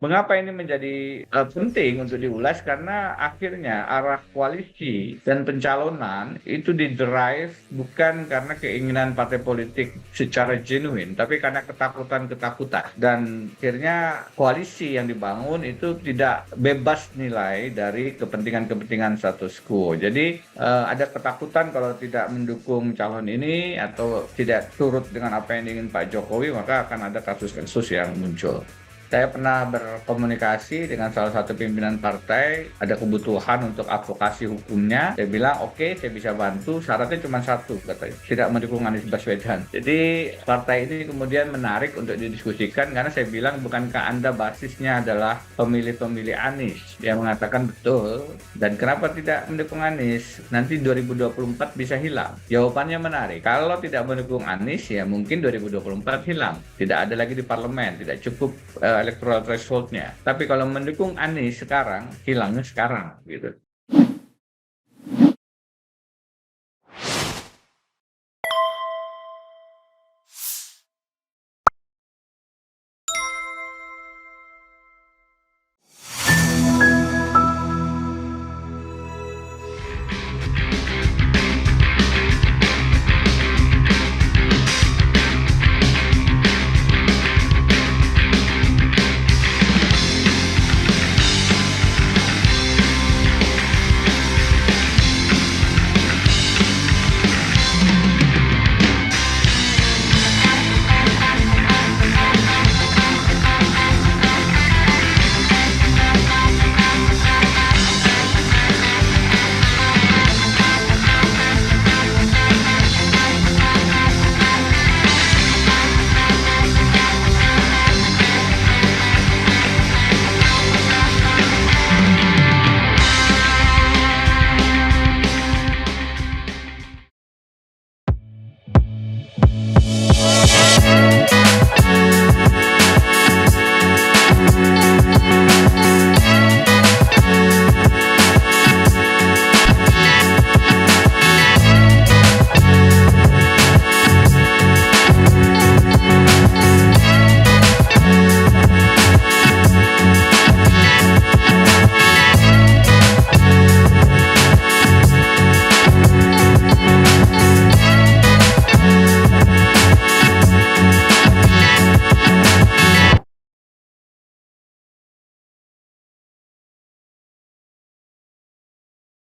Mengapa ini menjadi penting untuk diulas? Karena akhirnya arah koalisi dan pencalonan itu didrive bukan karena keinginan partai politik secara genuine, tapi karena ketakutan-ketakutan. Dan akhirnya koalisi yang dibangun itu tidak bebas nilai dari kepentingan-kepentingan status quo. Jadi ada ketakutan kalau tidak mendukung calon ini atau tidak turut dengan apa yang diingin Pak Jokowi, maka akan ada kasus-kasus yang muncul. Saya pernah berkomunikasi dengan salah satu pimpinan partai, ada kebutuhan untuk advokasi hukumnya. Saya bilang, oke, saya bisa bantu, syaratnya cuma satu, katanya, tidak mendukung Anies Baswedan. Jadi partai ini kemudian menarik untuk didiskusikan, karena saya bilang, bukankah Anda basisnya adalah pemilih-pemilih Anies? Dia mengatakan betul, dan kenapa tidak mendukung Anies? Nanti 2024 bisa hilang. Jawabannya menarik, kalau tidak mendukung Anies, ya mungkin 2024 hilang. Tidak ada lagi di parlemen, tidak cukup electoral threshold-nya. Tapi kalau mendukung Anies sekarang, hilangnya sekarang gitu.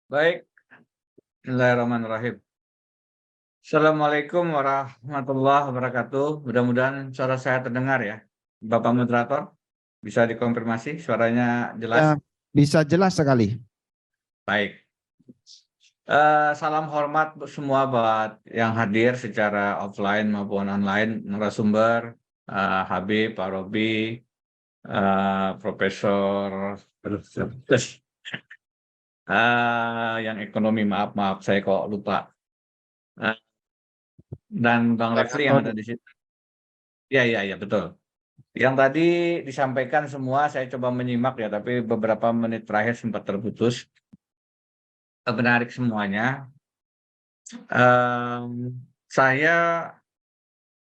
Baik, Bismillahirrahmanirrahim. Assalamualaikum warahmatullahi wabarakatuh. Mudah-mudahan suara saya terdengar ya. Bapak Moderator, bisa dikonfirmasi suaranya jelas? Ya, bisa jelas sekali. Baik. Salam hormat semua buat yang hadir secara offline maupun online, narasumber, Habib, Pak Robi, Profesor, yang ekonomi, maaf saya kok lupa, dan Bang Refli yang ada di situ. Ya, betul. Yang tadi disampaikan semua saya coba menyimak ya, tapi beberapa menit terakhir sempat terputus. Menarik semuanya. Saya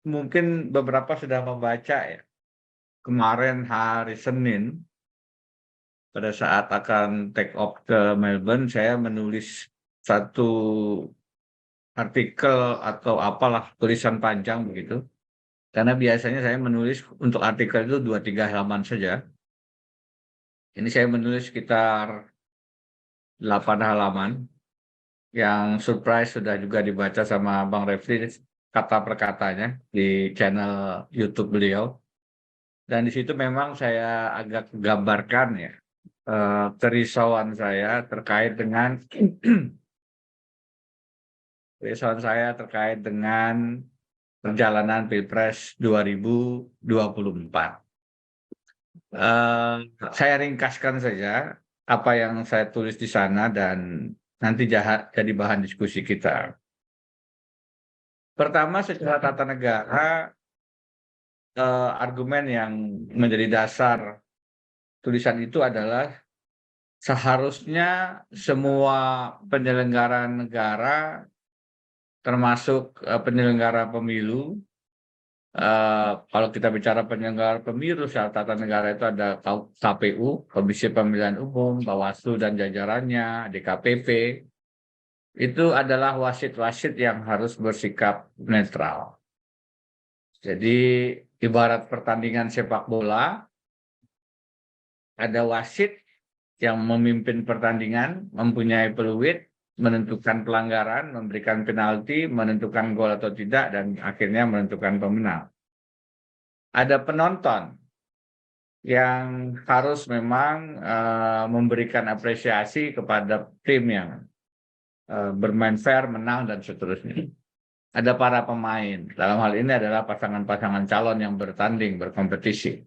mungkin beberapa sudah membaca ya. Kemarin hari Senin, pada saat akan take off ke Melbourne, saya menulis satu artikel atau apalah, tulisan panjang begitu. Karena biasanya saya menulis untuk artikel itu 2-3 halaman saja. Ini saya menulis sekitar 8 halaman, yang surprise sudah juga dibaca sama Bang Refli kata per katanya di channel YouTube beliau. Dan di situ memang saya agak gambarkan ya, kerisauan saya terkait dengan perjalanan Pilpres 2024. Saya ringkaskan saja apa yang saya tulis di sana dan nanti jadi bahan diskusi kita. Pertama, secara tata negara, argumen yang menjadi dasar tulisan itu adalah seharusnya semua penyelenggara negara, termasuk penyelenggara pemilu, Kalau kita bicara penyelenggara pemilu secara tata negara itu ada KPU, Komisi Pemilihan Umum, Bawaslu dan jajarannya, DKPP. Itu adalah wasit-wasit yang harus bersikap netral. Jadi ibarat pertandingan sepak bola, ada wasit yang memimpin pertandingan, mempunyai peluit, menentukan pelanggaran, memberikan penalti, menentukan gol atau tidak, dan akhirnya menentukan pemenang. Ada penonton yang harus memang memberikan apresiasi kepada tim yang bermain fair, menang, dan seterusnya. Ada para pemain, dalam hal ini adalah pasangan-pasangan calon yang bertanding, berkompetisi.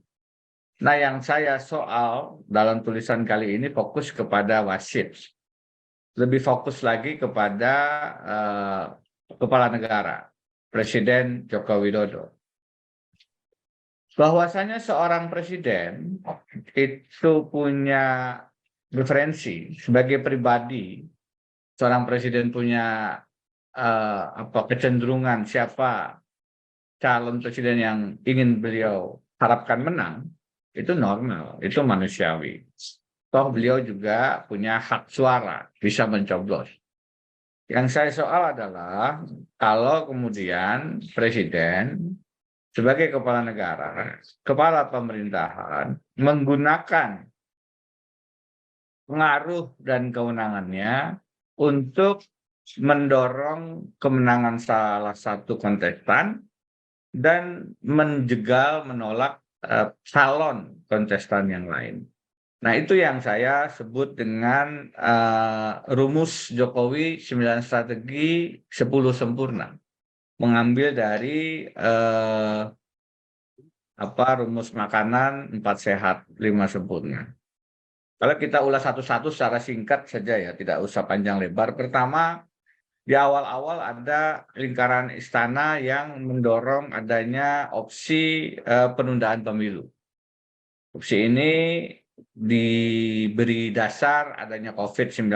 Nah, yang saya soal dalam tulisan kali ini fokus kepada wasit. Lebih fokus lagi kepada kepala negara, Presiden Joko Widodo. Bahwasanya seorang presiden itu punya preferensi sebagai pribadi, seorang presiden punya kecenderungan siapa calon presiden yang ingin beliau harapkan menang, itu normal, itu manusiawi. Toh beliau juga punya hak suara, bisa mencoblos. Yang saya soal adalah kalau kemudian presiden sebagai kepala negara, kepala pemerintahan menggunakan pengaruh dan kewenangannya untuk mendorong kemenangan salah satu kontestan dan menjegal, menolak calon kontestan yang lain. Nah, itu yang saya sebut dengan rumus Jokowi 9 strategi 10 sempurna. Mengambil dari rumus makanan 4 sehat 5 sempurna. Kalau kita ulas satu-satu secara singkat saja ya, tidak usah panjang lebar. Pertama, di awal-awal ada lingkaran istana yang mendorong adanya opsi penundaan pemilu. Opsi ini diberi dasar adanya COVID-19.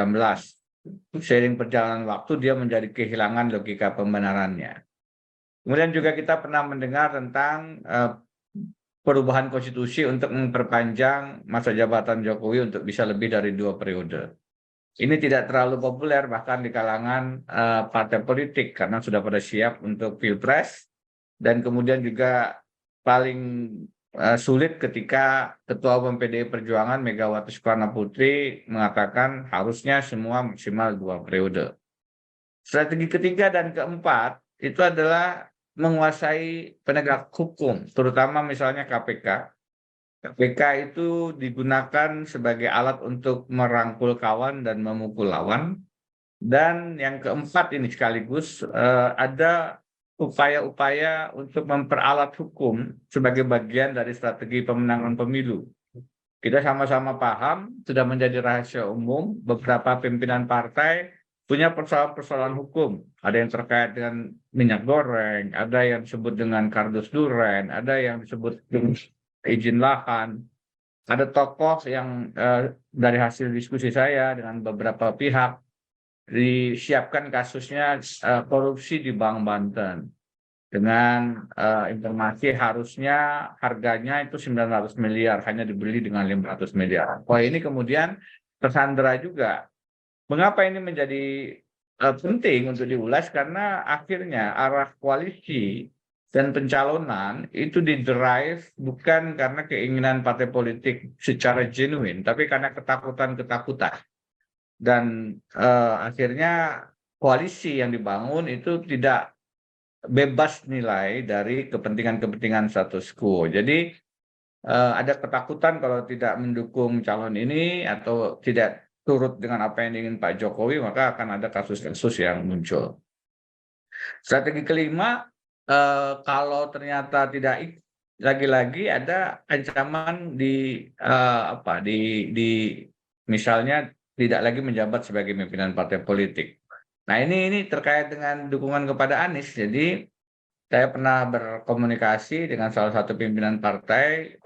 Seiring perjalanan waktu dia menjadi kehilangan logika pembenarannya. Kemudian juga kita pernah mendengar tentang perubahan konstitusi untuk memperpanjang masa jabatan Jokowi untuk bisa lebih dari 2 periode. Ini tidak terlalu populer bahkan di kalangan partai politik karena sudah pada siap untuk pilpres, dan kemudian juga paling sulit ketika Ketua Umum PDI Perjuangan Megawati Soekarnoputri mengatakan harusnya semua maksimal 2 periode. Strategi ketiga dan keempat itu adalah menguasai penegak hukum, terutama misalnya KPK. KPK itu digunakan sebagai alat untuk merangkul kawan dan memukul lawan. Dan yang keempat ini sekaligus ada upaya-upaya untuk memperalat hukum sebagai bagian dari strategi pemenangan pemilu. Kita sama-sama paham, sudah menjadi rahasia umum, beberapa pimpinan partai punya persoalan-persoalan hukum. Ada yang terkait dengan minyak goreng, ada yang disebut dengan kardus duren, ada yang disebut dengan izin lahan. Ada tokoh yang dari hasil diskusi saya dengan beberapa pihak disiapkan kasusnya korupsi di Bank Banten. Dengan informasi harusnya harganya itu 900 miliar, hanya dibeli dengan 500 miliar. Wah, ini kemudian tersandera juga. Mengapa ini menjadi penting untuk diulas? Karena akhirnya arah koalisi dan pencalonan itu didrive bukan karena keinginan partai politik secara genuine, tapi karena ketakutan-ketakutan. Dan akhirnya koalisi yang dibangun itu tidak bebas nilai dari kepentingan-kepentingan status quo. Jadi ada ketakutan kalau tidak mendukung calon ini atau tidak turut dengan apa yang diingin Pak Jokowi, maka akan ada kasus-kasus yang muncul. Strategi kelima, kalau ternyata tidak, lagi-lagi ada ancaman di misalnya tidak lagi menjabat sebagai pimpinan partai politik. Nah, ini terkait dengan dukungan kepada Anies. Jadi saya pernah berkomunikasi dengan salah satu pimpinan partai,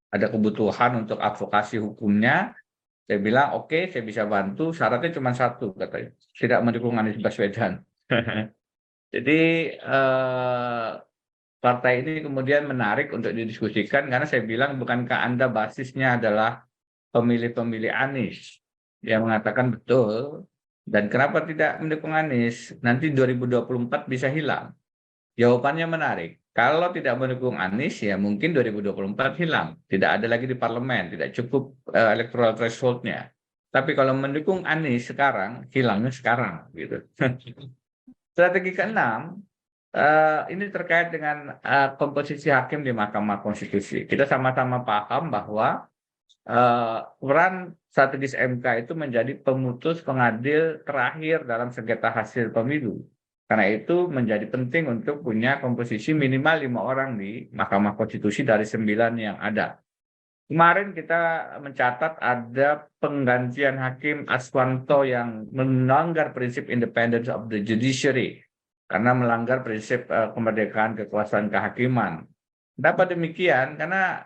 ada kebutuhan untuk advokasi hukumnya. Saya bilang, oke, saya bisa bantu, syaratnya cuma satu, katanya, tidak mendukung Anies Baswedan. Jadi partai ini kemudian menarik untuk didiskusikan karena saya bilang bukankah Anda basisnya adalah pemilih-pemilih Anies yang mengatakan betul dan kenapa tidak mendukung Anies? Nanti 2024 bisa hilang. Jawabannya menarik. Kalau tidak mendukung Anies ya mungkin 2024 hilang. Tidak ada lagi di parlemen, tidak cukup electoral threshold-nya. Tapi kalau mendukung Anies sekarang, hilangnya sekarang gitu. Strategi keenam, ini terkait dengan komposisi hakim di Mahkamah Konstitusi. Kita sama-sama paham bahwa peran strategis MK itu menjadi pemutus pengadil terakhir dalam sengketa hasil pemilu. Karena itu menjadi penting untuk punya komposisi minimal 5 orang di Mahkamah Konstitusi dari 9 yang ada. Kemarin kita mencatat ada penggantian Hakim Aswanto yang melanggar prinsip independence of the judiciary karena melanggar prinsip kemerdekaan kekuasaan kehakiman. Kenapa demikian? Karena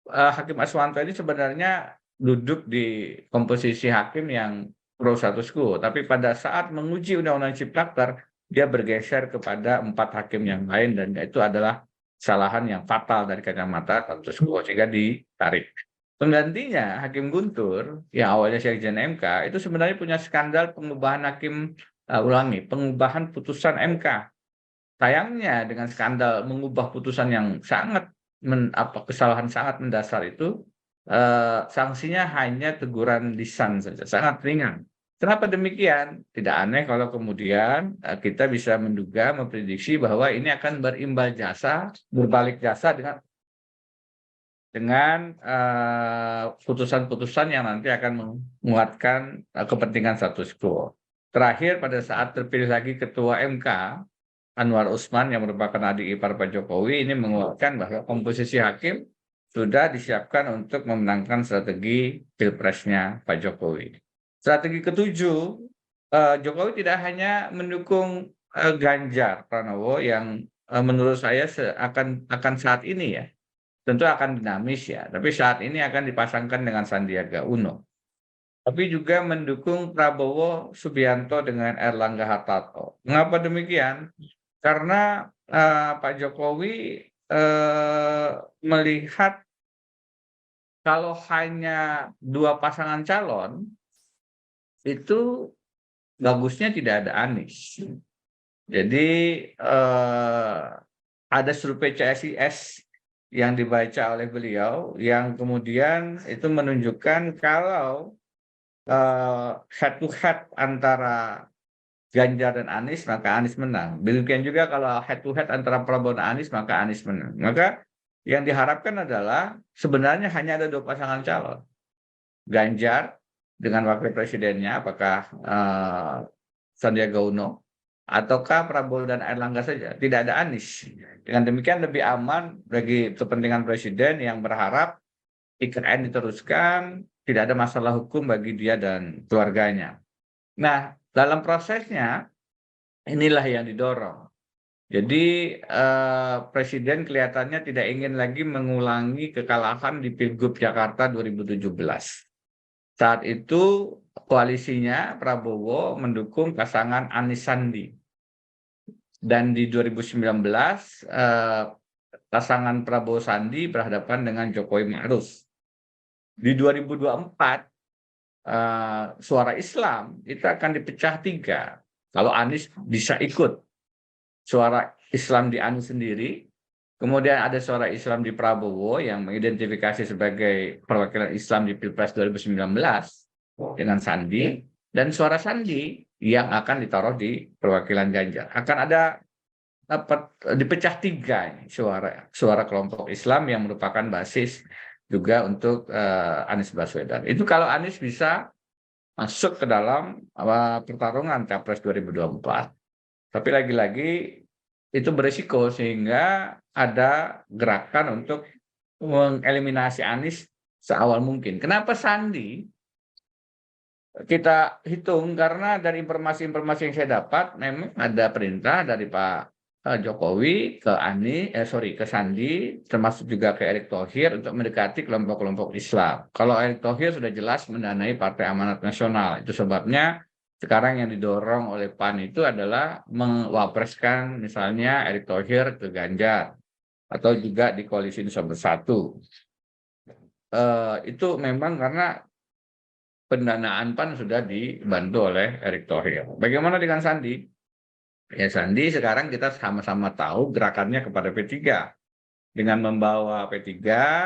Hakim Aswanto ini sebenarnya duduk di komposisi hakim yang pro status quo, tapi pada saat menguji Undang-Undang Ciptaker dia bergeser kepada 4 hakim yang lain dan itu adalah kesalahan yang fatal dari kacamata status quo sehingga ditarik. Penggantinya Hakim Guntur yang awalnya Sekjen MK itu sebenarnya punya skandal pengubahan pengubahan putusan MK. Sayangnya dengan skandal mengubah putusan yang sangat kesalahan sangat mendasar itu sanksinya hanya teguran lisan saja, sangat ringan. Kenapa demikian? Tidak aneh kalau kemudian kita bisa menduga, memprediksi bahwa ini akan berbalik jasa dengan putusan-putusan yang nanti akan menguatkan kepentingan status quo. Terakhir pada saat terpilih lagi Ketua MK, Anwar Usman yang merupakan adik ipar Pak Jokowi ini menguatkan bahwa komposisi hakim sudah disiapkan untuk memenangkan strategi pilpresnya Pak Jokowi. Strategi ketujuh, Jokowi tidak hanya mendukung Ganjar Pranowo yang menurut saya akan saat ini ya, tentu akan dinamis ya, tapi saat ini akan dipasangkan dengan Sandiaga Uno. Tapi juga mendukung Prabowo Subianto dengan Erlangga Hartarto. Mengapa demikian? Karena Pak Jokowi melihat kalau hanya 2 pasangan calon, itu bagusnya tidak ada Anies. Jadi ada survei CSIS yang dibaca oleh beliau yang kemudian itu menunjukkan kalau head to head antara Ganjar dan Anies maka Anies menang. Demikian juga kalau head to head antara Prabowo dan Anies maka Anies menang. Maka yang diharapkan adalah sebenarnya hanya ada 2 pasangan calon. Ganjar dengan wakil presidennya apakah Sandiaga Uno ataukah Prabowo dan Erlangga saja, tidak ada Anies. Dengan demikian lebih aman bagi kepentingan presiden yang berharap IKN diteruskan, tidak ada masalah hukum bagi dia dan keluarganya. Nah, dalam prosesnya inilah yang didorong. Jadi presiden kelihatannya tidak ingin lagi mengulangi kekalahan di Pilgub Jakarta 2017. Saat itu koalisinya Prabowo mendukung pasangan Anies Sandi. Dan di 2019 pasangan Prabowo Sandi berhadapan dengan Jokowi Ma'ruf. Di 2024 suara Islam itu akan dipecah 3. Kalau Anies bisa ikut suara Islam di Anies sendiri, kemudian ada suara Islam di Prabowo yang mengidentifikasi sebagai perwakilan Islam di Pilpres 2019 dengan Sandi, dan suara Sandi yang akan ditaruh di perwakilan Ganjar. Akan ada dipecah 3 suara kelompok Islam yang merupakan basis juga untuk Anies Baswedan. Itu kalau Anies bisa masuk ke dalam pertarungan Capres 2024. Tapi lagi-lagi itu berisiko sehingga ada gerakan untuk mengeliminasi Anies seawal mungkin. Kenapa Sandi? Kita hitung karena dari informasi-informasi yang saya dapat memang ada perintah dari Pak Jokowi ke Sandi, termasuk juga ke Erick Thohir untuk mendekati kelompok-kelompok Islam. Kalau Erick Thohir sudah jelas mendanai Partai Amanat Nasional, itu sebabnya sekarang yang didorong oleh PAN itu adalah mewapreskan misalnya Erick Thohir ke Ganjar, atau juga di Koalisi Indonesia Bersatu. Itu memang karena pendanaan PAN sudah dibantu oleh Erick Thohir. Bagaimana dengan Sandi? Ya Sandi sekarang kita sama-sama tahu gerakannya kepada P3. Dengan membawa P3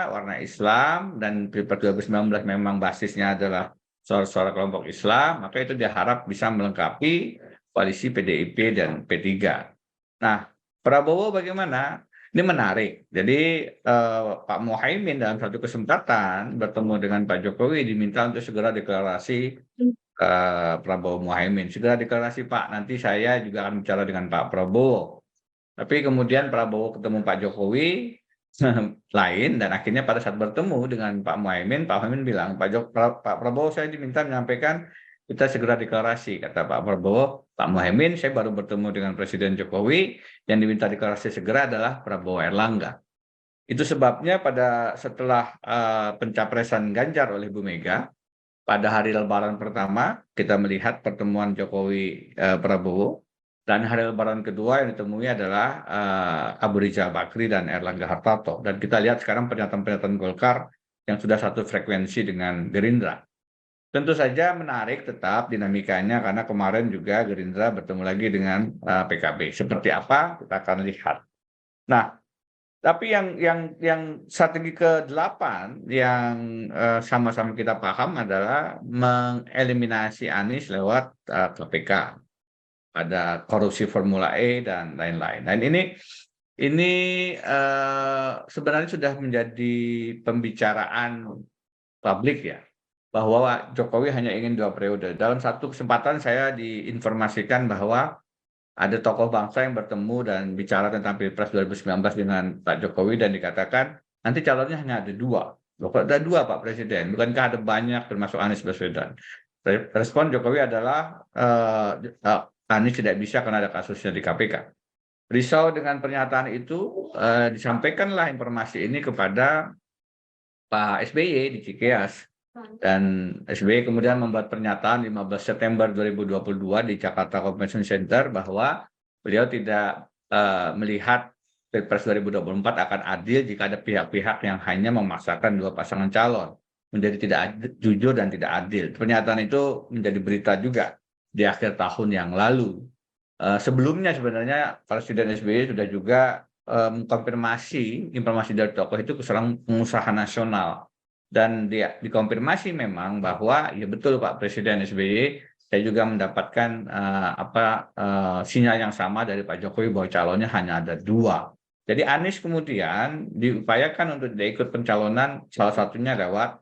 warna Islam dan Pilpres 2019 memang basisnya adalah suara-suara kelompok Islam, maka itu diharap bisa melengkapi koalisi PDIP dan P3. Nah, Prabowo bagaimana? Ini menarik. Jadi Pak Muhaimin dalam satu kesempatan bertemu dengan Pak Jokowi diminta untuk segera deklarasi Prabowo Muhaimin. Segera deklarasi Pak, nanti saya juga akan bicara dengan Pak Prabowo. Tapi kemudian Prabowo ketemu Pak Jokowi lain dan akhirnya pada saat bertemu dengan Pak Muhaimin bilang, Pak Prabowo saya diminta menyampaikan kita segera deklarasi, kata Pak Prabowo. Pak Muhaimin, saya baru bertemu dengan Presiden Jokowi, yang diminta deklarasi segera adalah Prabowo Erlangga. Itu sebabnya setelah pencapresan Ganjar oleh Bu Mega, pada hari Lebaran pertama kita melihat pertemuan Jokowi Prabowo, dan hari Lebaran kedua yang ditemui adalah Abu Rizal Bakri dan Erlangga Hartarto. Dan kita lihat sekarang pernyataan-pernyataan Golkar yang sudah satu frekuensi dengan Gerindra. Tentu saja menarik tetap dinamikanya karena kemarin juga Gerindra bertemu lagi dengan PKB. Seperti apa kita akan lihat. Nah, tapi yang strategi ke-8 yang sama-sama kita paham adalah mengeliminasi Anies lewat KPK. Ada korupsi Formula E dan lain-lain. Dan ini sebenarnya sudah menjadi pembicaraan publik ya, bahwa Jokowi hanya ingin 2 periode. Dalam satu kesempatan saya diinformasikan bahwa ada tokoh bangsa yang bertemu dan bicara tentang Pilpres 2019 dengan Pak Jokowi dan dikatakan nanti calonnya hanya ada 2. Loh, kok ada 2 Pak Presiden? Bukankah ada banyak termasuk Anies Baswedan? Respon Jokowi adalah Anies tidak bisa karena ada kasusnya di KPK. Risau dengan pernyataan itu, disampaikanlah informasi ini kepada Pak SBY di Cikeas. Dan SBY kemudian membuat pernyataan 15 September 2022 di Jakarta Convention Center bahwa beliau tidak melihat Pilpres 2024 akan adil jika ada pihak-pihak yang hanya memaksakan 2 pasangan calon, menjadi tidak jujur dan tidak adil. Pernyataan itu menjadi berita juga di akhir tahun yang lalu. Sebelumnya sebenarnya Presiden SBY sudah juga mengkonfirmasi informasi dari tokoh itu ke seorang pengusaha nasional. Dan dikonfirmasi memang bahwa ya betul Pak Presiden SBY, saya juga mendapatkan sinyal yang sama dari Pak Jokowi bahwa calonnya hanya ada 2. Jadi Anies kemudian diupayakan untuk tidak ikut pencalonan, salah satunya lewat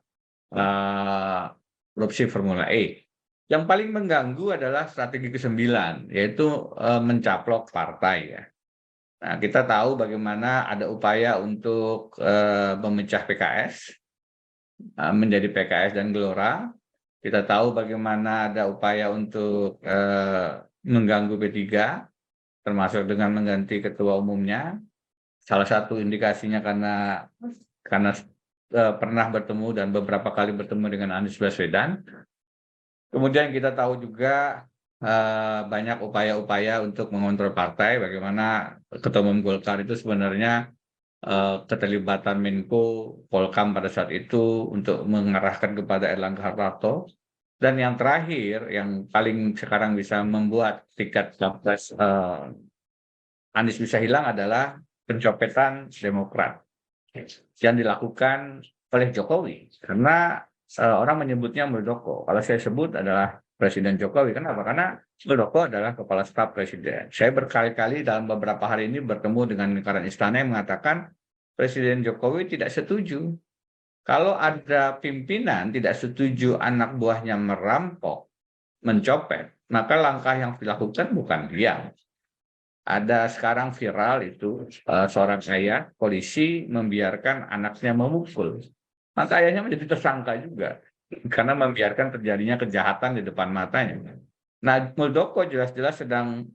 korupsi Formula E. Yang paling mengganggu adalah strategi ke-9, yaitu mencaplok partai ya. Nah, kita tahu bagaimana ada upaya untuk memecah PKS, menjadi PKS dan Gelora. Kita tahu bagaimana ada upaya untuk mengganggu P3, termasuk dengan mengganti ketua umumnya. Salah satu indikasinya karena pernah bertemu dan beberapa kali bertemu dengan Anies Baswedan. Kemudian kita tahu juga banyak upaya-upaya untuk mengontrol partai, bagaimana ketua umum Golkar itu sebenarnya keterlibatan Menko Polkam pada saat itu untuk mengarahkan kepada Erlangga Hartarto. Dan yang terakhir, yang paling sekarang bisa membuat tiket capres Anies bisa hilang adalah pencopetan Demokrat yang dilakukan oleh Jokowi. Karena orang menyebutnya Muldoko. Kalau saya sebut adalah Presiden Jokowi. Kenapa? Karena Muldoko adalah kepala staf presiden. Saya berkali-kali dalam beberapa hari ini bertemu dengan lingkaran istana yang mengatakan Presiden Jokowi tidak setuju. Kalau ada pimpinan tidak setuju anak buahnya merampok, mencopet, maka langkah yang dilakukan bukan diam. Ada sekarang viral itu seorang ayah, polisi membiarkan anaknya memukul. Maka ayahnya menjadi tersangka juga karena membiarkan terjadinya kejahatan di depan matanya. Nah, Muldoko jelas-jelas sedang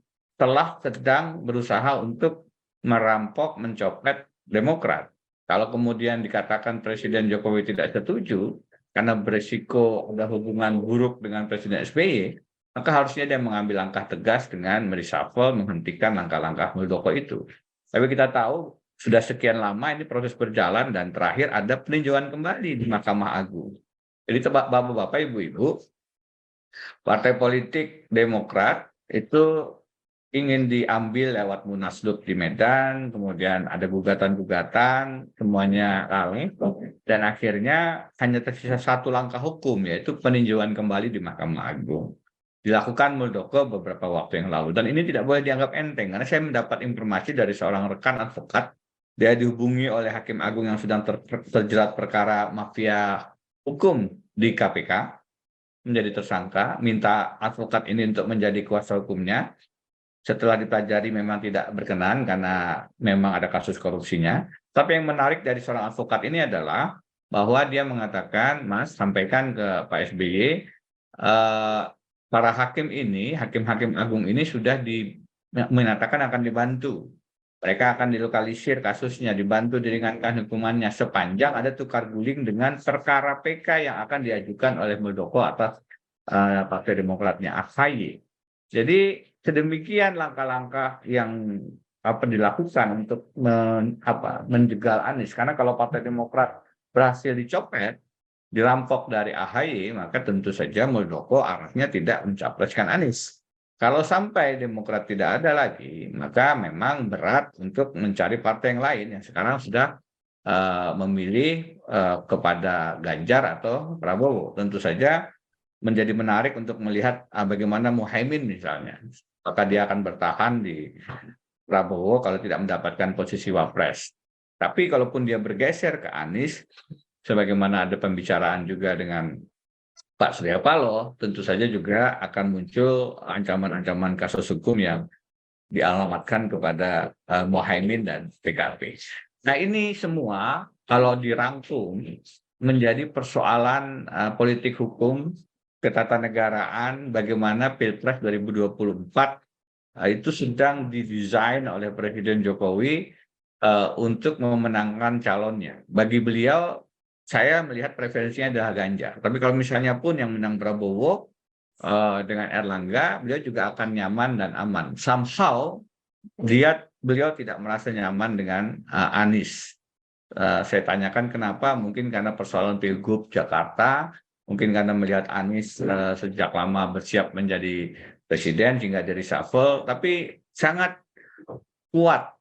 berusaha untuk merampok, mencopet Demokrat. Kalau kemudian dikatakan Presiden Jokowi tidak setuju karena berisiko ada hubungan buruk dengan Presiden SBY, maka harusnya dia mengambil langkah tegas dengan mereshuffle, menghentikan langkah-langkah Muldoko itu. Tapi kita tahu sudah sekian lama ini proses berjalan dan terakhir ada peninjauan kembali di Mahkamah Agung. Jadi Bapak-bapak, Ibu-ibu, partai politik Demokrat itu ingin diambil lewat Munaslup di Medan, kemudian ada gugatan-gugatan, semuanya kalah, dan akhirnya hanya tersisa satu langkah hukum, yaitu peninjauan kembali di Mahkamah Agung. Dilakukan Muldoko beberapa waktu yang lalu, dan ini tidak boleh dianggap enteng, karena saya mendapat informasi dari seorang rekan advokat, dia dihubungi oleh Hakim Agung yang sedang terjerat perkara mafia hukum di KPK, menjadi tersangka, minta advokat ini untuk menjadi kuasa hukumnya. Setelah dipelajari memang tidak berkenan karena memang ada kasus korupsinya. Tapi yang menarik dari seorang advokat ini adalah bahwa dia mengatakan, Mas, sampaikan ke Pak SBY, para hakim ini, hakim-hakim agung ini sudah menyatakan akan dibantu. Mereka akan dilokalisir kasusnya, dibantu diringankan hukumannya sepanjang ada tukar guling dengan perkara PK yang akan diajukan oleh Muldoko atas Partai Demokratnya AHY. Jadi sedemikian langkah-langkah yang dilakukan untuk menjegal Anies. Karena kalau Partai Demokrat berhasil dicopet, dirampok dari AHY, maka tentu saja Muldoko arahnya tidak mencapreskan Anies. Kalau sampai Demokrat tidak ada lagi, maka memang berat untuk mencari partai yang lain yang sekarang sudah memilih kepada Ganjar atau Prabowo. Tentu saja menjadi menarik untuk melihat bagaimana Muhaimin misalnya. Apakah dia akan bertahan di Prabowo kalau tidak mendapatkan posisi wapres. Tapi kalaupun dia bergeser ke Anies, sebagaimana ada pembicaraan juga dengan Pak Surya Paloh, tentu saja juga akan muncul ancaman-ancaman kasus hukum yang dialamatkan kepada Muhaimin dan PKB. Nah, ini semua kalau dirangkum menjadi persoalan politik hukum, ketatanegaraan, bagaimana Pilpres 2024 itu sedang didesain oleh Presiden Jokowi untuk memenangkan calonnya. Bagi beliau, saya melihat preferensinya adalah Ganjar. Tapi kalau misalnya pun yang menang Prabowo dengan Erlangga, beliau juga akan nyaman dan aman. Somehow, beliau tidak merasa nyaman dengan Anies. Saya tanyakan kenapa, mungkin karena persoalan Pilgub Jakarta, mungkin karena melihat Anies sejak lama bersiap menjadi presiden sehingga dari reshuffle, tapi sangat kuat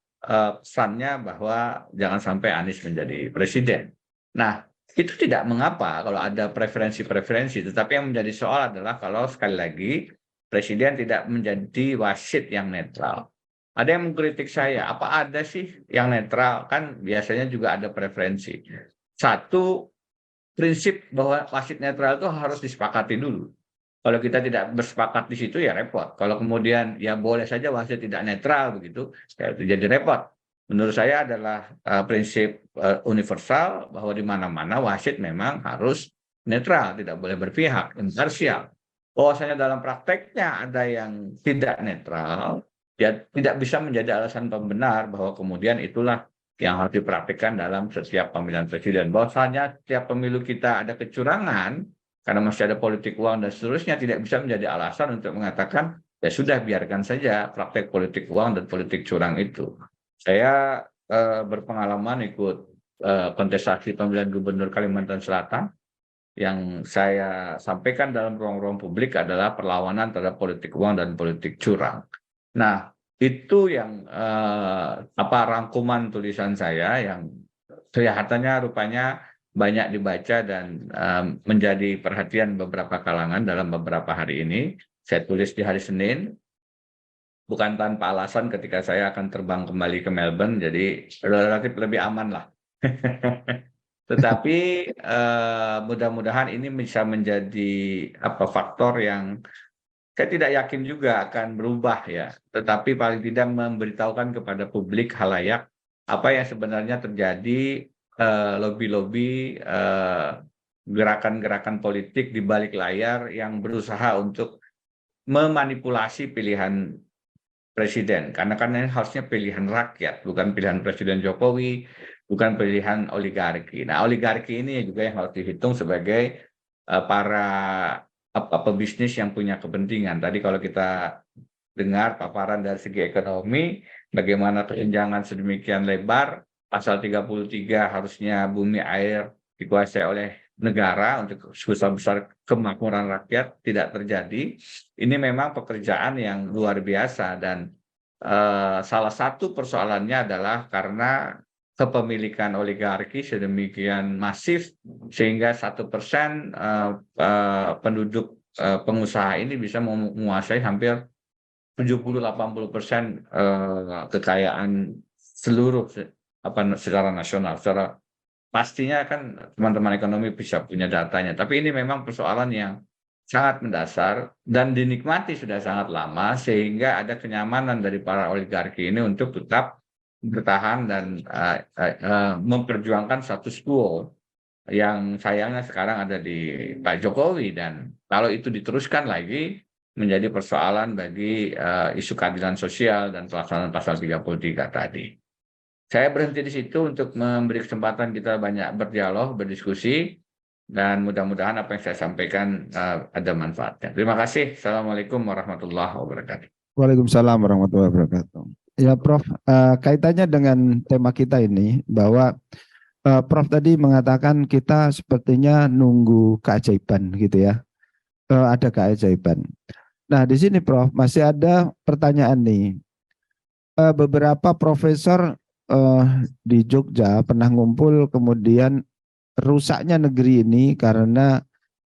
pesannya bahwa jangan sampai Anies menjadi presiden. Nah, itu tidak mengapa kalau ada preferensi-preferensi, tetapi yang menjadi soal adalah kalau sekali lagi presiden tidak menjadi wasit yang netral. Ada yang mengkritik saya, apa ada sih yang netral? Kan biasanya juga ada preferensi. Satu, prinsip bahwa wasit netral itu harus disepakati dulu. Kalau kita tidak bersepakat di situ ya repot. Kalau kemudian ya boleh saja wasit tidak netral begitu, ya itu jadi repot. Menurut saya adalah prinsip universal bahwa di mana-mana wasit memang harus netral, tidak boleh berpihak, imparsial. Bahwasanya dalam prakteknya ada yang tidak netral, ya tidak bisa menjadi alasan pembenar bahwa kemudian itulah yang harus dipraktikkan dalam setiap pemilihan presiden. Bahwasanya setiap pemilu kita ada kecurangan, karena masih ada politik uang dan seterusnya, tidak bisa menjadi alasan untuk mengatakan, ya sudah biarkan saja praktek politik uang dan politik curang itu. Saya berpengalaman ikut kontestasi pemilihan gubernur Kalimantan Selatan, yang saya sampaikan dalam ruang-ruang publik adalah perlawanan terhadap politik uang dan politik curang. Nah, itu yang rangkuman tulisan saya yang kelihatannya rupanya banyak dibaca dan menjadi perhatian beberapa kalangan dalam beberapa hari ini. Saya tulis di hari Senin, bukan tanpa alasan ketika saya akan terbang kembali ke Melbourne, jadi relatif lebih aman lah. Tetapi mudah-mudahan ini bisa menjadi faktor yang saya tidak yakin juga akan berubah ya, tetapi paling tidak memberitahukan kepada publik halayak apa yang sebenarnya terjadi, lobby-lobby, gerakan-gerakan politik di balik layar yang berusaha untuk memanipulasi pilihan presiden. Karena ini harusnya pilihan rakyat, bukan pilihan Presiden Jokowi, bukan pilihan oligarki. Nah, oligarki ini juga yang harus dihitung sebagai para pebisnis yang punya kepentingan. Tadi kalau kita dengar paparan dari segi ekonomi, bagaimana kesenjangan sedemikian lebar pasal 33 harusnya bumi air dikuasai oleh negara untuk sebesar-besar kemakmuran rakyat tidak terjadi. Ini memang pekerjaan yang luar biasa dan salah satu persoalannya adalah karena kepemilikan oligarki sedemikian masif sehingga 1% penduduk pengusaha ini bisa menguasai hampir 70-80% kekayaan seluruh secara nasional. Secara pastinya kan teman-teman ekonomi bisa punya datanya. Tapi ini memang persoalan yang sangat mendasar dan dinikmati sudah sangat lama sehingga ada kenyamanan dari para oligarki ini untuk tetap bertahan dan memperjuangkan status quo yang sayangnya sekarang ada di Pak Jokowi dan kalau itu diteruskan lagi menjadi persoalan bagi isu keadilan sosial dan pelaksanaan pasal 33 tadi. Saya berhenti di situ untuk memberi kesempatan kita banyak berdialog, berdiskusi, dan mudah-mudahan apa yang saya sampaikan ada manfaatnya. Terima kasih. Assalamualaikum warahmatullahi wabarakatuh. Waalaikumsalam warahmatullahi wabarakatuh. Ya, Prof, kaitannya dengan tema kita ini bahwa Prof tadi mengatakan kita sepertinya nunggu keajaiban gitu ya. Ada keajaiban. Nah, di sini Prof masih ada pertanyaan nih. Beberapa profesor di Jogja pernah ngumpul kemudian rusaknya negeri ini karena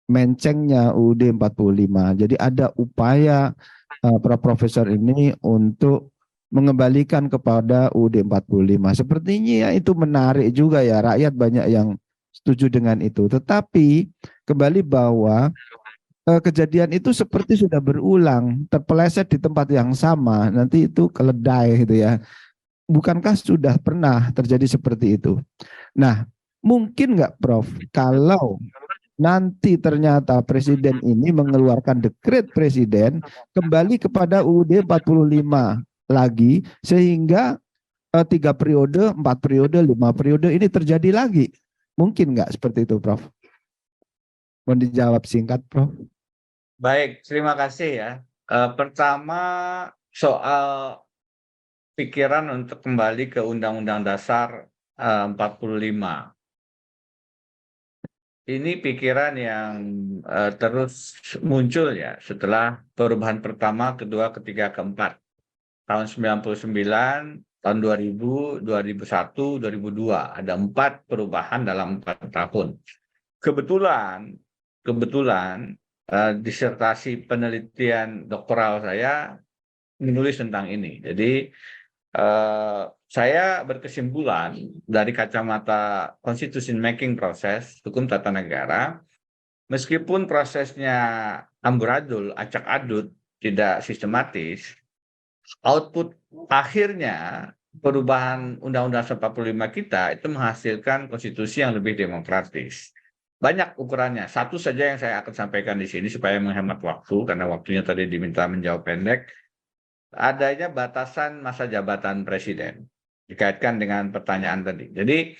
mencengnya UUD 45. Jadi ada upaya para profesor ini untuk mengembalikan kepada UUD 45. Sepertinya itu menarik juga ya, rakyat banyak yang setuju dengan itu. Tetapi kembali bahwa kejadian itu seperti sudah berulang, terpeleset di tempat yang sama, nanti itu keledai gitu ya. Bukankah sudah pernah terjadi seperti itu? Nah, mungkin nggak Prof, kalau nanti ternyata presiden ini mengeluarkan dekret presiden kembali kepada UUD 45 lagi sehingga 3 periode, 4 periode, 5 periode ini terjadi lagi. Mungkin nggak seperti itu Prof? Mau dijawab singkat Prof? Baik, terima kasih ya. Pertama soal pikiran untuk kembali ke Undang-Undang Dasar 45. Ini pikiran yang terus muncul ya setelah perubahan pertama, kedua, ketiga, keempat. Tahun 99, tahun 2000, 2001, 2002. Ada 4 perubahan dalam 4 tahun. Kebetulan disertasi penelitian doktoral saya menulis tentang ini. Jadi saya berkesimpulan dari kacamata constitution making proses, hukum tata negara, meskipun prosesnya amburadul, acak adut, tidak sistematis, output akhirnya perubahan Undang-Undang 45 kita itu menghasilkan konstitusi yang lebih demokratis. Banyak ukurannya. Satu saja yang saya akan sampaikan di sini supaya menghemat waktu, karena waktunya tadi diminta menjawab pendek. Adanya batasan masa jabatan presiden dikaitkan dengan pertanyaan tadi. Jadi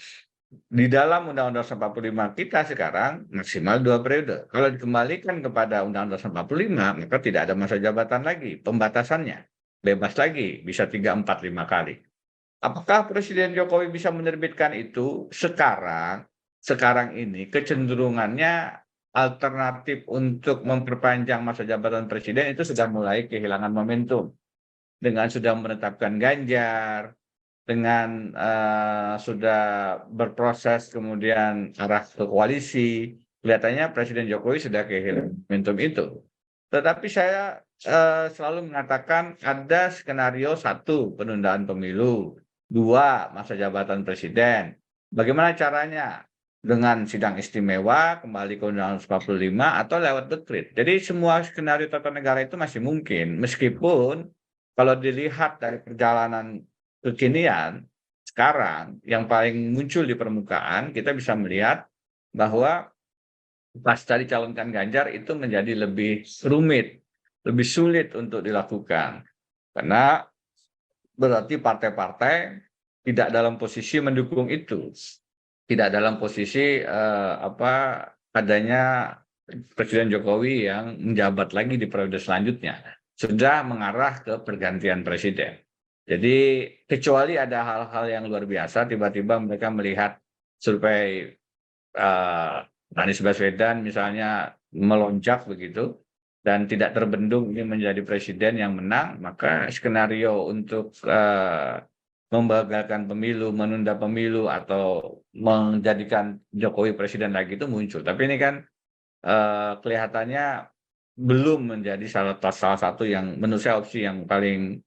di dalam Undang-Undang 45 kita sekarang maksimal 2 periode. Kalau dikembalikan kepada Undang-Undang 45 maka tidak ada masa jabatan lagi, pembatasannya bebas lagi, bisa 3, 4, 5 kali. Apakah Presiden Jokowi bisa menerbitkan itu sekarang? Sekarang ini kecenderungannya alternatif untuk memperpanjang masa jabatan presiden itu sudah mulai kehilangan momentum. Dengan sudah menetapkan Ganjar, dengan sudah berproses kemudian arah ke koalisi, kelihatannya Presiden Jokowi sudah kehilangan momentum itu. Tetapi saya selalu mengatakan ada skenario 1, penundaan pemilu, 2, masa jabatan presiden. Bagaimana caranya? Dengan sidang istimewa, kembali ke Undang-Undang 45, atau lewat dekret. Jadi semua skenario tata negara itu masih mungkin, meskipun kalau dilihat dari perjalanan kekinian, sekarang yang paling muncul di permukaan, kita bisa melihat bahwa pasca dicalonkan Ganjar itu menjadi lebih rumit, lebih sulit untuk dilakukan. Karena berarti partai-partai tidak dalam posisi mendukung itu. Tidak dalam posisi adanya Presiden Jokowi yang menjabat lagi di periode selanjutnya. Sudah mengarah ke pergantian presiden. Jadi kecuali ada hal-hal yang luar biasa, tiba-tiba mereka melihat survei Anies Baswedan misalnya melonjak begitu, dan tidak terbendung ini menjadi presiden yang menang, maka skenario untuk membagalkan pemilu, menunda pemilu, atau menjadikan Jokowi presiden lagi itu muncul. Tapi ini kan kelihatannya belum menjadi salah satu yang menurut saya opsi yang paling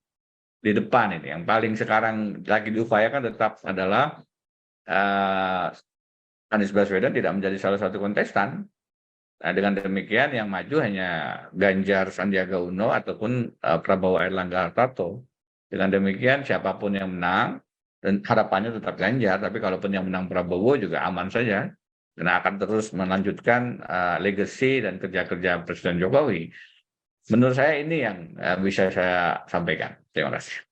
di depan ini. Yang paling sekarang lagi diupayakan tetap adalah Anies Baswedan tidak menjadi salah satu kontestan. Nah, dengan demikian yang maju hanya Ganjar Sandiaga Uno ataupun Prabowo Erlangga Hartarto. Dengan demikian siapapun yang menang, dan harapannya tetap Ganjar, tapi kalaupun yang menang Prabowo juga aman saja, karena akan terus melanjutkan legacy dan kerja-kerja Presiden Jokowi. Menurut saya ini yang bisa saya sampaikan. Terima kasih.